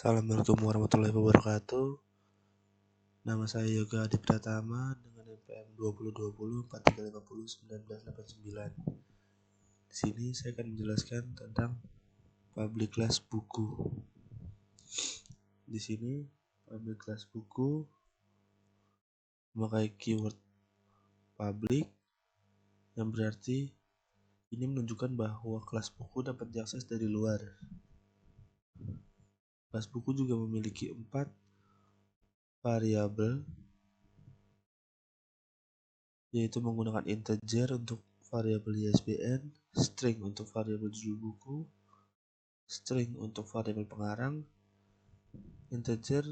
Assalamualaikum warahmatullahi wabarakatuh. Nama saya Yoga Adi Pratama dengan NPM 2020 4350 1989. Di sini saya akan menjelaskan tentang public class buku. Di sini public class buku memakai keyword public yang berarti ini menunjukkan bahwa kelas buku dapat diakses dari luar. Kelas buku juga memiliki 4 variabel, yaitu menggunakan integer untuk variabel ISBN, string untuk variabel judul buku, string untuk variabel pengarang, integer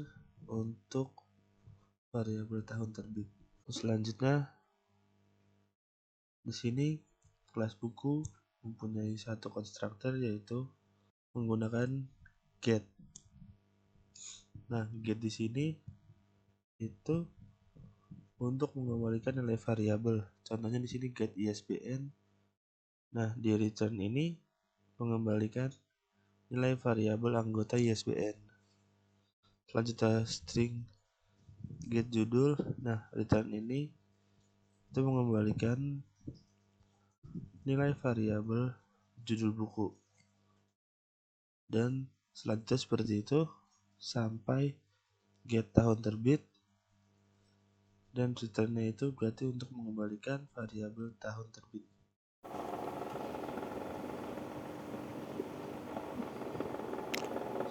untuk variabel tahun terbit. Selanjutnya, di sini kelas buku mempunyai satu konstruktor, yaitu menggunakan get. Nah, get di sini itu untuk mengembalikan nilai variabel. Contohnya di sini get ISBN. Nah, di return ini mengembalikan nilai variabel anggota ISBN. Selanjutnya string get judul. Nah, return ini itu mengembalikan nilai variabel judul buku. Dan selanjutnya seperti itu sampai get tahun terbit, dan returnnya itu berarti untuk mengembalikan variabel tahun terbit.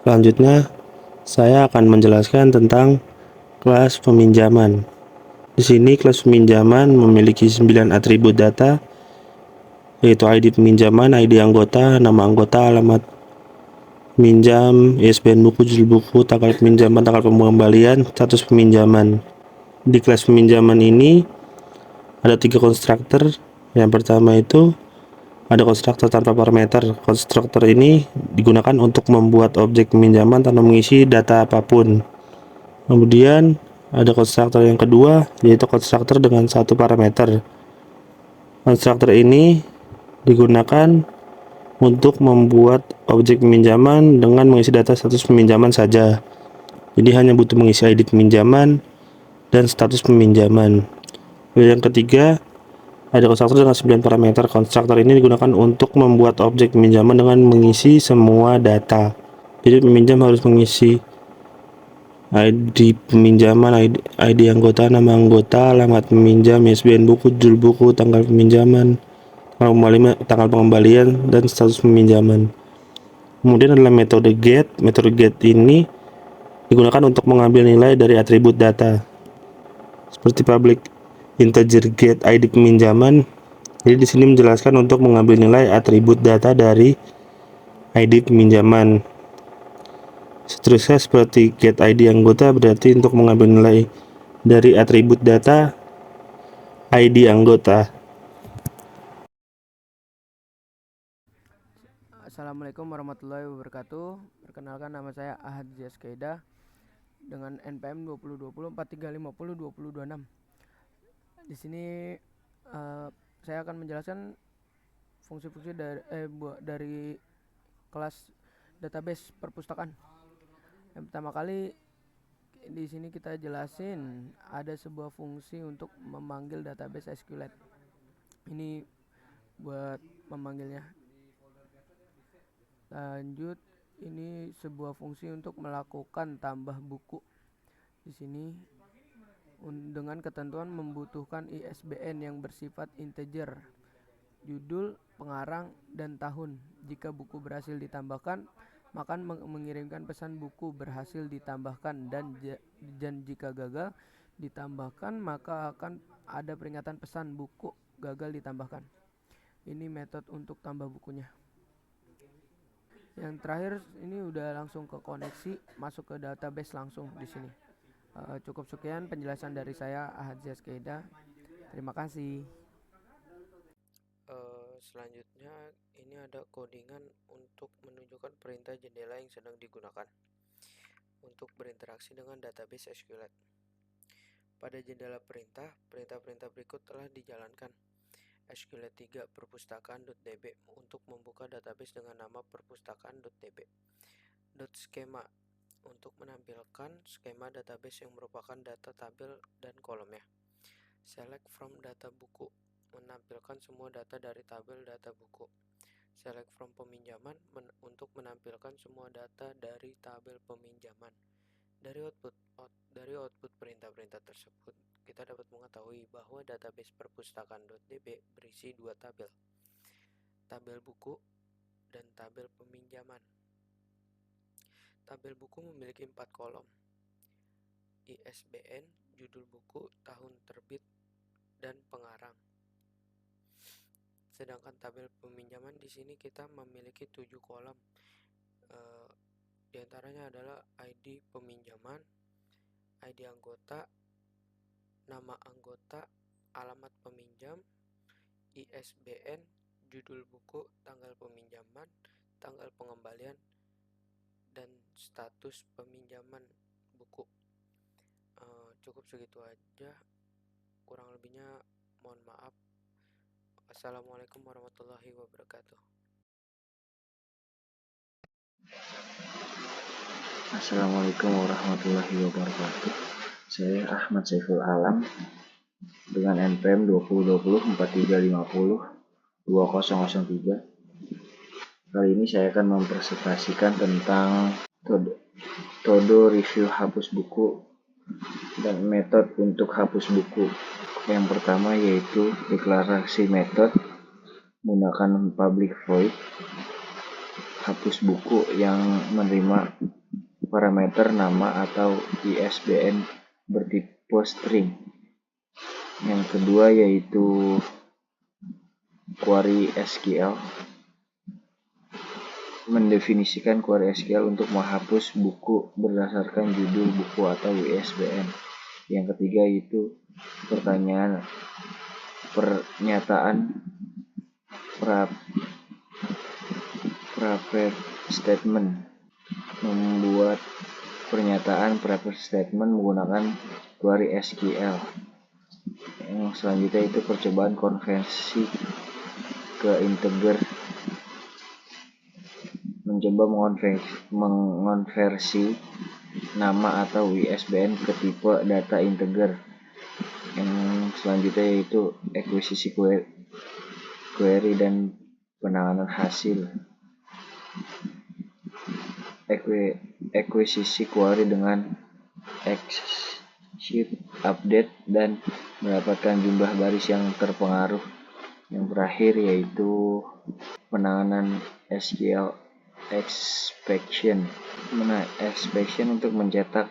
Selanjutnya, saya akan menjelaskan tentang kelas peminjaman. Di sini kelas peminjaman memiliki 9 atribut data, yaitu ID peminjaman, ID anggota, nama anggota, alamat minjam, ISBN buku, judul buku, tanggal peminjaman, tanggal pengembalian, status peminjaman. Di kelas peminjaman ini ada 3 konstruktor. Yang pertama itu ada konstruktor tanpa parameter. Konstruktor ini digunakan untuk membuat objek peminjaman tanpa mengisi data apapun. Kemudian ada konstruktor yang kedua, yaitu konstruktor dengan satu parameter. Konstruktor ini digunakan untuk membuat objek peminjaman dengan mengisi data status peminjaman saja. Jadi hanya butuh mengisi ID peminjaman dan status peminjaman. Yang ketiga, ada konstruktor dengan 9 parameter. Konstruktor ini digunakan untuk membuat objek peminjaman dengan mengisi semua data. Jadi peminjam harus mengisi ID peminjaman, ID anggota, nama anggota, alamat peminjam, ISBN buku, judul buku, tanggal peminjaman, tanggal pengembalian, dan status peminjaman. Kemudian adalah metode get. Metode get ini digunakan untuk mengambil nilai dari atribut data, seperti public integer get ID peminjaman. Jadi di sini menjelaskan untuk mengambil nilai atribut data dari ID peminjaman. Seterusnya seperti get ID anggota, berarti untuk mengambil nilai dari atribut data ID anggota. Assalamualaikum warahmatullahi wabarakatuh. Perkenalkan, nama saya Ahad Ziaskeda dengan NPM 2020 4350 2026. Di sini saya akan menjelaskan fungsi-fungsi dari kelas database perpustakaan. Yang pertama kali di sini kita jelasin ada sebuah fungsi untuk memanggil database SQLite. Ini buat memanggilnya. Lanjut, ini sebuah fungsi untuk melakukan tambah buku. Di sini dengan ketentuan membutuhkan ISBN yang bersifat integer, judul, pengarang, dan tahun. Jika buku berhasil ditambahkan, maka mengirimkan pesan buku berhasil ditambahkan, dan jika gagal ditambahkan, maka akan ada peringatan pesan buku gagal ditambahkan. Ini metode untuk tambah bukunya. Yang terakhir ini udah langsung ke koneksi, masuk ke database langsung di sini. Cukup sekian penjelasan dari saya, Ahad Ziaskeda. Terima kasih. Selanjutnya ini ada codingan untuk menunjukkan perintah jendela yang sedang digunakan untuk berinteraksi dengan database SQLite. Pada jendela perintah-perintah berikut telah dijalankan. SQLite 3 perpustakaan.db untuk membuka database dengan nama perpustakaan.db. .schema untuk menampilkan skema database yang merupakan data tabel dan kolomnya. Select from data buku, menampilkan semua data dari tabel data buku. Select from peminjaman, untuk menampilkan semua data dari tabel peminjaman. Dari output perintah-perintah tersebut, kita dapat mengetahui bahwa database perpustakaan.db berisi dua tabel, tabel buku dan tabel peminjaman. Tabel buku memiliki 4 kolom, ISBN, judul buku, tahun terbit, dan pengarang. Sedangkan tabel peminjaman di sini kita memiliki 7 kolom. Di antaranya adalah ID peminjaman, ID anggota, nama anggota, alamat peminjam, ISBN, judul buku, tanggal peminjaman, tanggal pengembalian, dan status peminjaman buku. Cukup segitu aja, kurang lebihnya mohon maaf. Assalamualaikum warahmatullahi wabarakatuh. Assalamualaikum warahmatullahi wabarakatuh. Saya Ahmad Saiful Alam dengan NPM 2020-4350-2003. Kali ini saya akan mempresentasikan tentang metode review hapus buku dan metode untuk hapus buku. Yang pertama yaitu deklarasi metode menggunakan public void hapus buku yang menerima parameter nama atau ISBN bertipe string. Yang kedua yaitu query SQL, mendefinisikan query SQL untuk menghapus buku berdasarkan judul buku atau ISBN. Yang ketiga yaitu pernyataan private statement, membuat pernyataan private statement menggunakan query SQL. Yang selanjutnya itu percobaan konversi ke integer, mencoba mengonversi nama atau ISBN ke tipe data integer. Yang selanjutnya yaitu akuisisi query dan penanganan hasil. Akuisisi query dengan execute update dan mendapatkan jumlah baris yang terpengaruh. Yang terakhir yaitu penanganan SQL exception untuk mencetak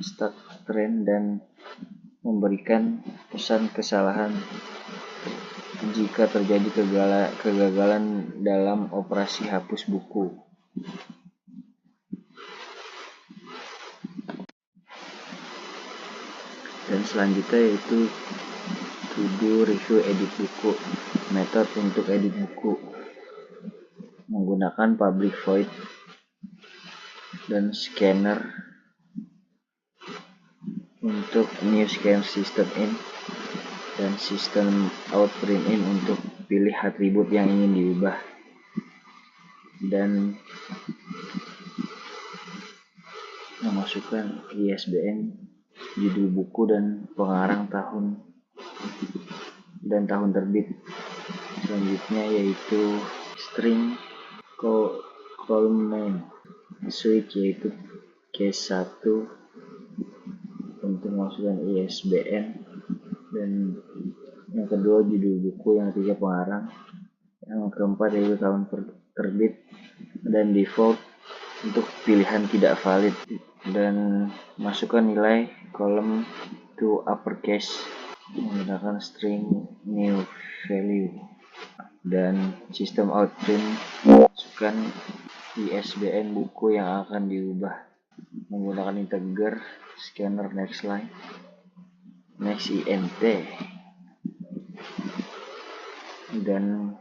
stack trend dan memberikan pesan kesalahan jika terjadi kegagalan dalam operasi hapus buku. Dan selanjutnya yaitu to do review edit buku, metode untuk edit buku menggunakan public void dan scanner untuk new scan system in dan system out print in untuk pilih atribut yang ingin diubah, dan memasukkan ISBN, judul buku dan pengarang tahun terbit. Selanjutnya yaitu string column name switch, yaitu case 1 untuk memasukkan ISBN, dan yang kedua judul buku, yang ketiga pengarang, yang keempat yaitu tahun terbit, dan default untuk pilihan tidak valid, dan masukkan nilai kolom to uppercase menggunakan string new value, dan sistem out print masukkan ISBN buku yang akan diubah menggunakan integer scanner next line next int, dan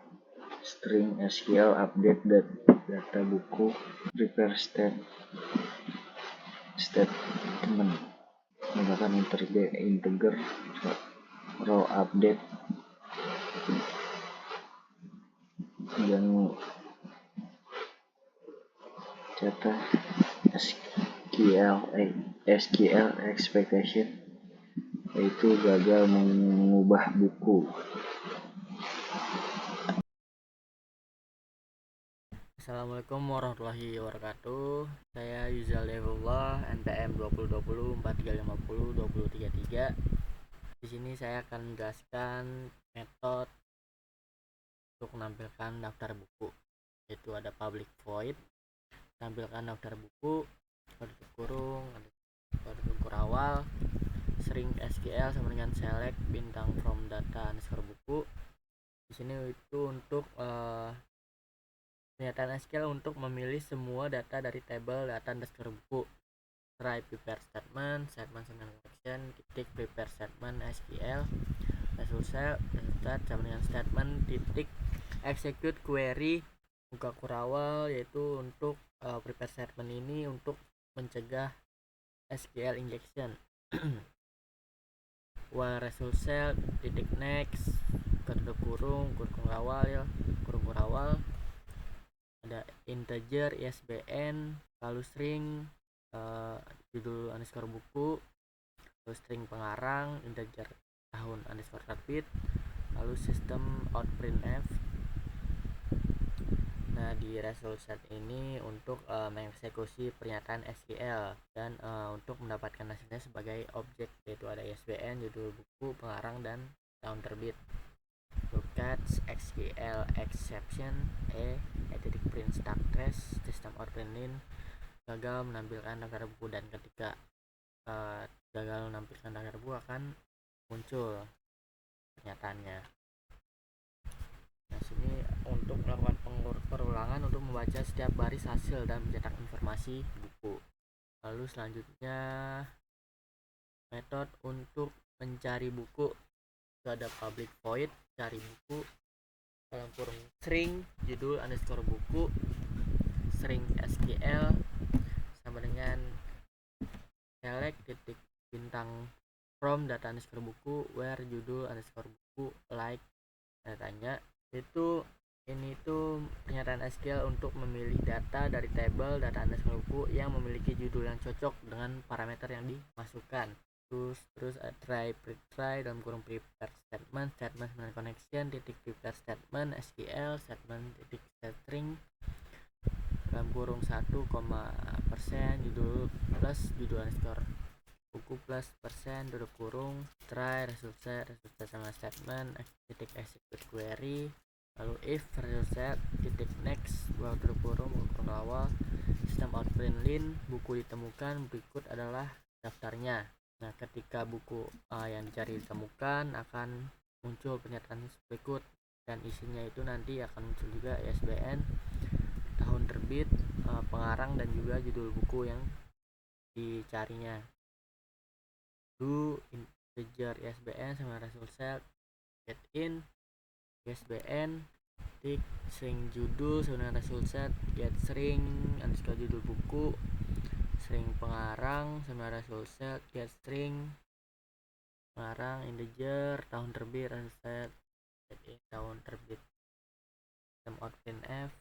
string SQL update data buku prepare statement menggunakan integer row update, dan data SQL SQL expectation, yaitu gagal mengubah buku. Assalamualaikum warahmatullahi wabarakatuh. Saya Yuzal Devullah, NPM 2020 4350 2033. Di sini saya akan menjelaskan metode untuk menampilkan daftar buku, yaitu ada public void, tampilkan daftar buku, tutup kurung, tutup awal, string SQL sama dengan select bintang from data underscore buku. Di sini itu untuk pernyataan SQL untuk memilih semua data dari tabel data underscore buku. Try prepare statement dengan connection, titik prepare statement SQL, result sama dengan statement, titik execute query, buka kurawal, yaitu untuk prepare statement ini untuk mencegah SQL injection. While result cell, titik next, tutup kurung kurawal, ada integer ISBN, lalu string judul underscore buku, lalu string pengarang, integer tahun underscore terbit, lalu sistem out printf. Nah, di result set ini untuk mengeksekusi pernyataan SQL dan untuk mendapatkan hasilnya sebagai objek, yaitu ada ISBN, judul buku, pengarang, dan tahun terbit. Catch SQL exception print stack trace system out print lin, gagal menampilkan daftar buku, dan ketika gagal menampilkan daftar buku akan muncul pernyataannya. Nah, sini untuk melakukan perulangan untuk membaca setiap baris hasil dan mencetak informasi buku. Lalu selanjutnya metode untuk mencari buku, itu ada public void, cari buku, dalam kurung string judul underscore buku, string SQL sama dengan select titik bintang from data underscore buku, where judul underscore buku, like datanya. Itu ini tuh pernyataan SQL untuk memilih data dari tabel data underscore buku yang memiliki judul yang cocok dengan parameter yang dimasukkan. Terus try dalam kurung prepare statement dengan connection, titik prepare statement SQL statement titik string dalam kurung 1, persen judul plus judul underscore buku plus persen tutup kurung, try result set sama statement titik execute query, lalu if result set titik next buka tutup kurung awal, sistem out print lin, buku ditemukan, berikut adalah daftarnya. Nah, ketika buku yang dicari ditemukan akan muncul pernyataan berikut, dan isinya itu nanti akan muncul juga ISBN, tahun terbit, pengarang, dan juga judul buku yang dicarinya. Do integer ISBN sama result set get in ISBN titik string judul sama result set get string underscore judul buku, string pengarang sama result set get string pengarang, integer tahun terbit result set get in tahun terbit, system out printf,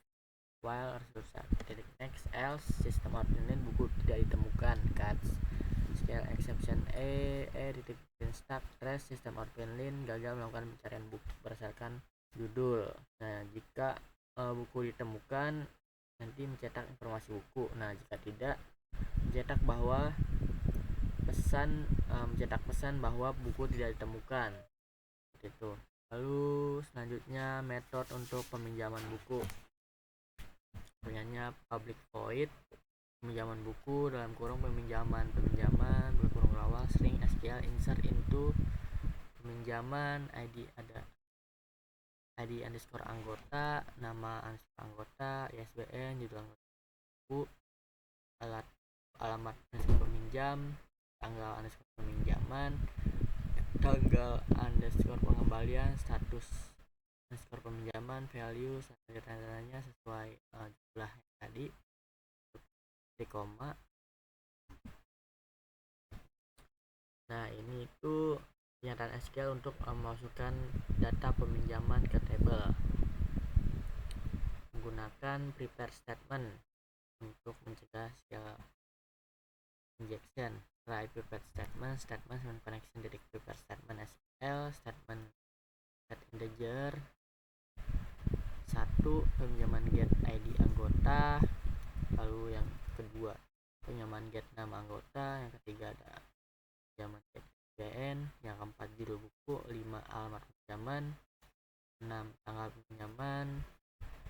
while result set titik next else system out print buku tidak ditemukan, catch SQL exception titik print stack trace system out print lin, gagal melakukan pencarian buku berdasarkan judul. Nah, jika buku ditemukan nanti mencetak informasi buku. Nah, jika tidak, mencetak pesan bahwa buku tidak ditemukan, seperti itu. Lalu selanjutnya metode untuk peminjaman buku, punyanya public void, peminjaman buku dalam kurung peminjaman berkurung awal, string SQL insert into peminjaman, ID ada ID underscore anggota, nama underscore anggota, ISBN, judul anggota buku, alamat underscore peminjam, tanggal underscore peminjaman, tanggal underscore pengembalian, status underscore peminjaman, value tanda-tandanya sesuai jumlah yang tadi, koma. Nah, ini itu pernyataan SQL untuk memasukkan data peminjaman ke tabel menggunakan prepare statement untuk mencegah SQL injection, try prepared statement, statement dengan connection titik prepared statement SQL, statement set integer, 1 peminjaman get ID anggota, lalu yang kedua peminjaman get nama anggota, yang ketiga ada peminjaman get ISBN, yang keempat judul buku, 5 alamat pinjaman, 6 tanggal pinjaman,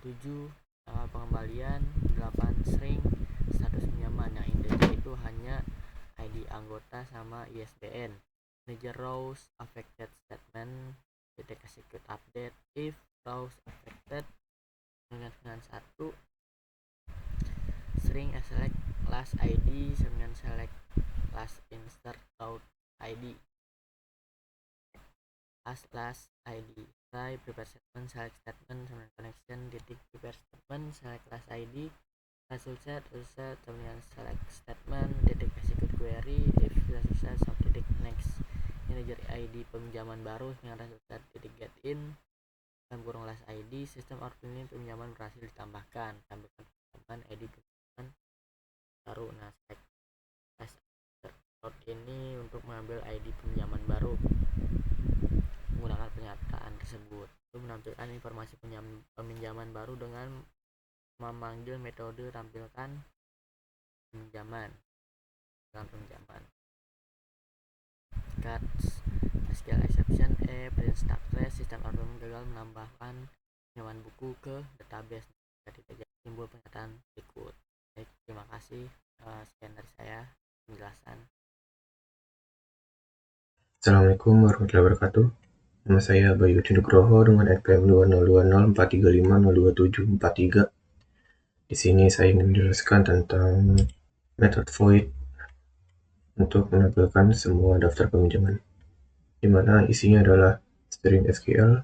7 tanggal pengembalian, 8 string status pinjaman. Yang integer itu hanya ID anggota sama ISBN. Integer rows affected statement titik execute update if rows affected dengan 1 string select class ID dengan select class insert row ID as class ID try prepare statement select statement dengan connection titik prepare statement select class ID result set dengan select statement titik execute query if result set sub titik next integer ID peminjaman baru dengan result set titik get in dalam kurung class ID sistem output ini pinjaman berhasil ditambahkan, tambahkan pinjaman ID pinjaman baru. Nah, select class out ini untuk mengambil ID pinjaman baru menggunakan pernyataan tersebut. Itu menampilkan informasi peminjaman baru dengan memanggil metode tampilkan pinjaman dalam pinjaman. Cuts SQL exception print stack trace sistem output gagal menambahkan pinjaman buku ke database jadi tidak timbul pernyataan berikut. Baik, terima kasih. Sekian dari saya penjelasan. Assalamualaikum warahmatullahi wabarakatuh. Nama saya Bayu Nugroho dengan NPM 2020435022743. Di sini saya ingin menjelaskan tentang method void untuk menampilkan semua daftar peminjaman, di mana isinya adalah string SQL,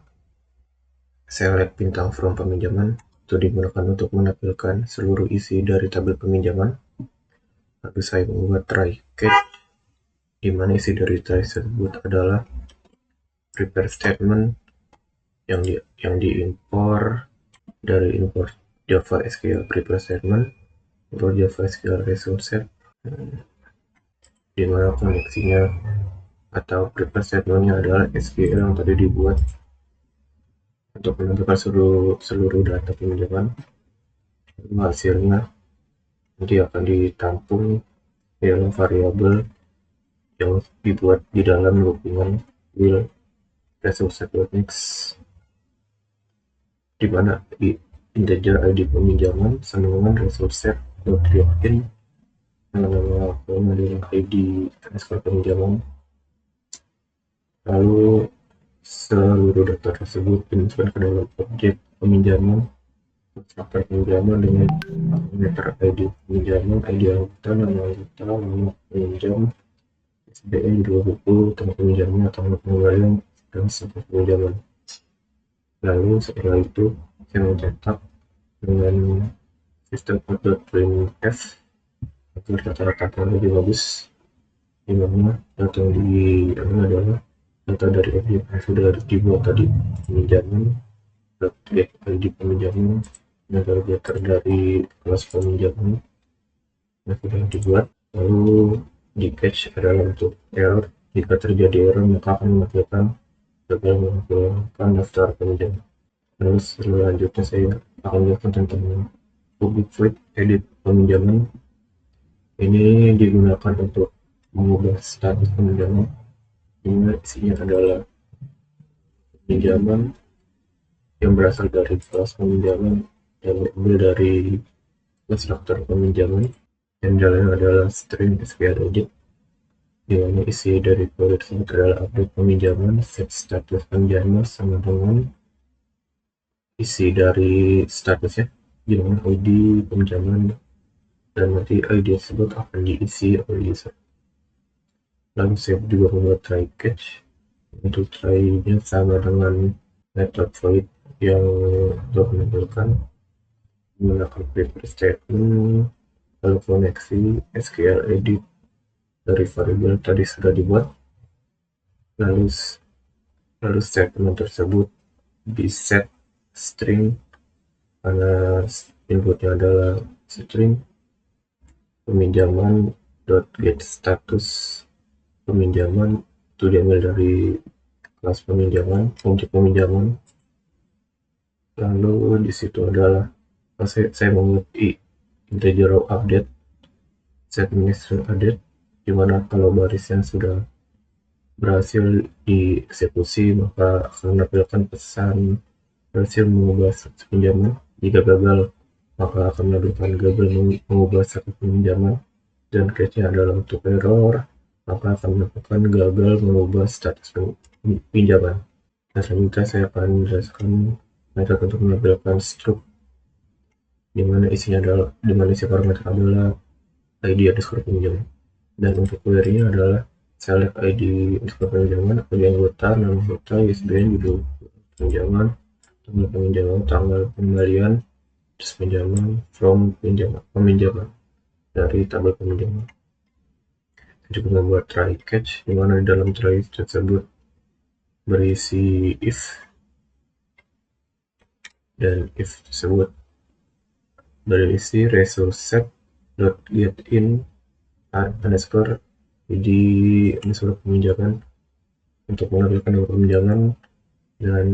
select bintang from peminjaman, itu digunakan untuk menampilkan seluruh isi dari tabel peminjaman. Lalu saya membuat try catch, di mana isi dari try tersebut adalah prepare statement yang diimpor dari import Java SQL prepare statement, import Java SQL result set, di mana koneksinya atau prepare statementnya adalah SQL yang tadi dibuat untuk menampilkan seluruh data peminjaman. Lalu hasilnya nanti akan ditampung dalam variabel yang dibuat di dalam loopingan will result set next, di mana integer ID peminjaman sama dengan result set in nama pengambilan ID transfer peminjaman. Lalu seluruh data tersebut dimasukkan ke dalam objek peminjaman, konstruktor peminjaman dengan parameter ID peminjaman, ID anggota, nama anggota, nama peminjam, ISBN, judul buku, tanggal peminjaman, tanggal pengembalian, dan status peminjaman. Lalu setelah itu saya mencetak dengan sistem out.printf agar data-data lebih bagus, di mana data yang diambil adalah data dari objek yang sudah dibuat tadi, peminjaman, get ID peminjaman, getter dari kelas peminjaman yang sudah dibuat. Lalu di catch adalah untuk error. Jika terjadi error maka akan menampilkan gagal mengumpulkan daftar peminjaman. Lalu selanjutnya saya akan menjelaskan tentang public void edit peminjaman. Ini digunakan untuk mengubah status peminjaman, ini isinya adalah pinjaman yang berasal dari kelas peminjaman yang diambil dari konstruktor peminjaman, dan jalannya adalah string SQL edit, di mana isi dari kode tersebut adalah update peminjaman, set status pinjaman sama dengan isi dari statusnya, di mana ID pinjaman, dan nanti ID tersebut akan diisi oleh user. Lalu saya juga membuat try catch. Untuk try-nya sama dengan method void yang untuk menampilkan menggunakan prepare statement, lalu koneksi SQL edit dari variabel tadi sudah dibuat, lalu statement tersebut di set string karena inputnya adalah string peminjaman get status peminjaman itu diambil dari kelas peminjaman, objek peminjaman. Lalu di situ adalah saya mengikuti integer row update, set string update, dimana kalau baris yang sudah berhasil dieksekusi maka akan menampilkan pesan berhasil mengubah status pinjaman. Jika gagal maka akan menampilkan gagal mengubah status pinjaman, dan case-nya adalah untuk error maka akan menampilkan gagal mengubah status pinjaman. Nah, selanjutnya saya akan menjelaskan metode untuk menampilkan struct dimana isi parameter adalah ID underscore pinjaman, dan untuk query-nya adalah select ID underscore pinjaman, ID anggota, nama anggota, ISBN, judul pinjaman, tanggal peminjaman, tanggal pembalian, terus pinjaman, from peminjaman dari tabel peminjaman. Kita juga membuat try catch, di mana di dalam try tersebut berisi if, dan if tersebut berisi result set dot get in underscore ID underscore peminjaman untuk menampilkan nomor peminjaman, dan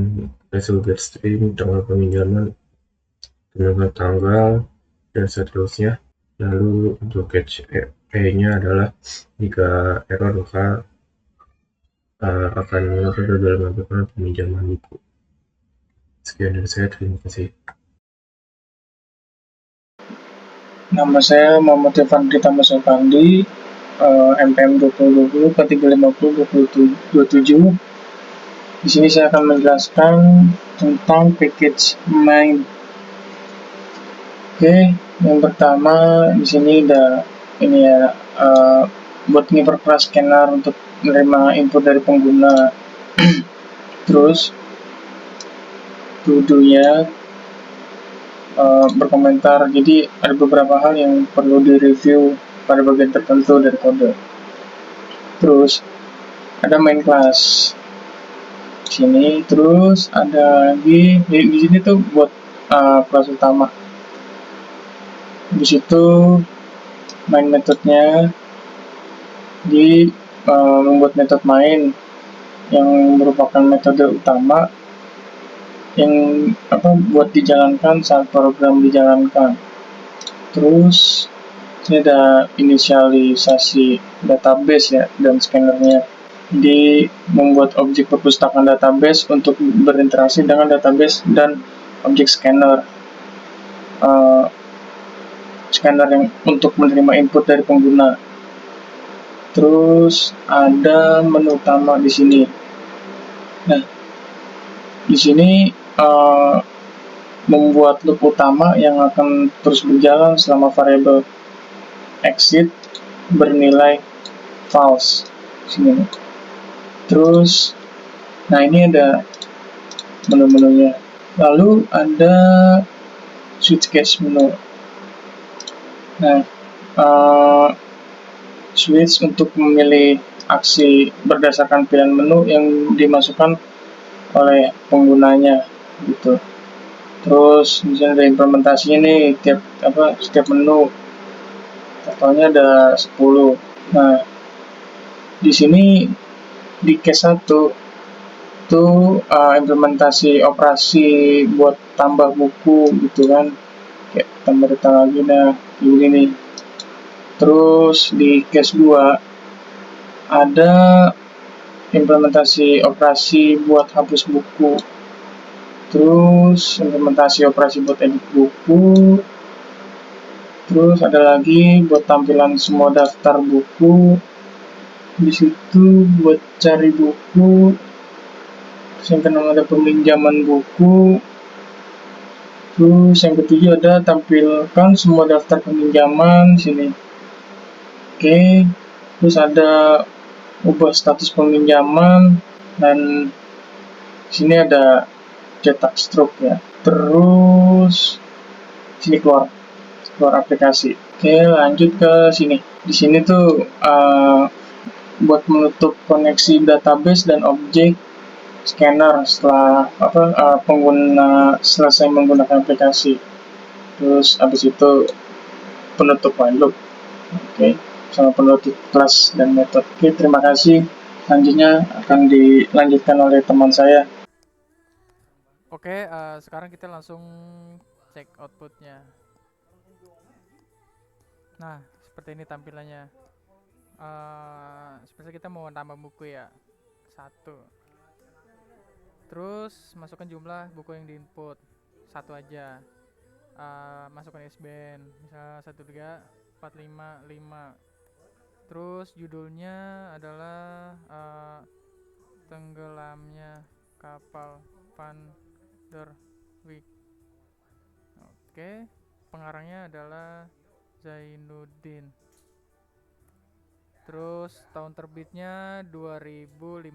result get string tanggal peminjaman, dengan tanggal, dan seterusnya. Lalu untuk catch E-nya adalah jika error maka akan gagal dalam melakukan peminjaman buku. Sekian dari saya, terima kasih. Nama saya Muhammad Irfan Pritama Sopandi, MPM 2020 K350 Di sini saya akan menjelaskan tentang package main. Oke, yang pertama di sini ada ini ya, buat ngiperkeras scanner untuk menerima input dari pengguna. Terus to-do-nya berkomentar, jadi ada beberapa hal yang perlu direview pada bagian tertentu dari kode. Terus ada main class sini, terus ada lagi di sini tuh buat kelas utama. Di situ main metodenya membuat metode main yang merupakan metode utama yang buat dijalankan saat program dijalankan. Terus ini ada inisialisasi database ya dan scannernya. Jadi membuat objek perpustakaan database untuk berinteraksi dengan database dan objek scanner. Scanner yang untuk menerima input dari pengguna. Terus ada menu utama di sini. Nah, di sini membuat loop utama yang akan terus berjalan selama variabel exit bernilai false. Sini. Terus, nah ini ada menu-menunya. Lalu ada switch case menu. Nah, switch untuk memilih aksi berdasarkan pilihan menu yang dimasukkan oleh penggunanya gitu. Terus misalnya ada implementasinya nih setiap menu totalnya ada 10. Nah, di sini di case 1 tuh implementasi operasi buat tambah buku gitu kan, kayak tambah data lagi ini nih. Terus di case 2 ada implementasi operasi buat hapus buku. Terus implementasi operasi buat edit buku. Terus ada lagi buat tampilan semua daftar buku. Di situ buat cari buku. Terus yang keenam ada peminjaman buku. Terus yang ketujuh ada tampilkan semua daftar peminjaman sini. Oke. Terus ada ubah status peminjaman, dan sini ada cetak struk ya. Terus sini keluar aplikasi. Oke, lanjut ke sini. Di sini tuh buat menutup koneksi database dan objek scanner setelah pengguna selesai menggunakan aplikasi. Terus habis itu penutup while loop. Oke. sama penutup kelas dan metode. Oke, terima kasih. Selanjutnya akan dilanjutkan oleh teman saya. Oke, sekarang kita langsung cek outputnya. Nah, seperti ini tampilannya. Seperti kita mau tambah buku ya, 1. Terus masukkan jumlah buku yang diinput, 1 aja. Masukkan ISBN, misalnya 13455. Terus judulnya adalah tenggelamnya kapal Van der Wijk. Oke, pengarangnya adalah Zainuddin. Terus tahun terbitnya 2015.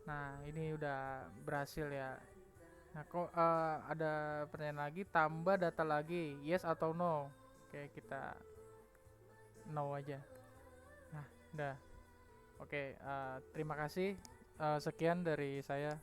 Nah, ini udah berhasil ya. Nah, kok ada pertanyaan lagi, tambah data lagi, yes atau no? Oke, kita no aja. Nah, udah. Oke, terima kasih. Sekian dari saya.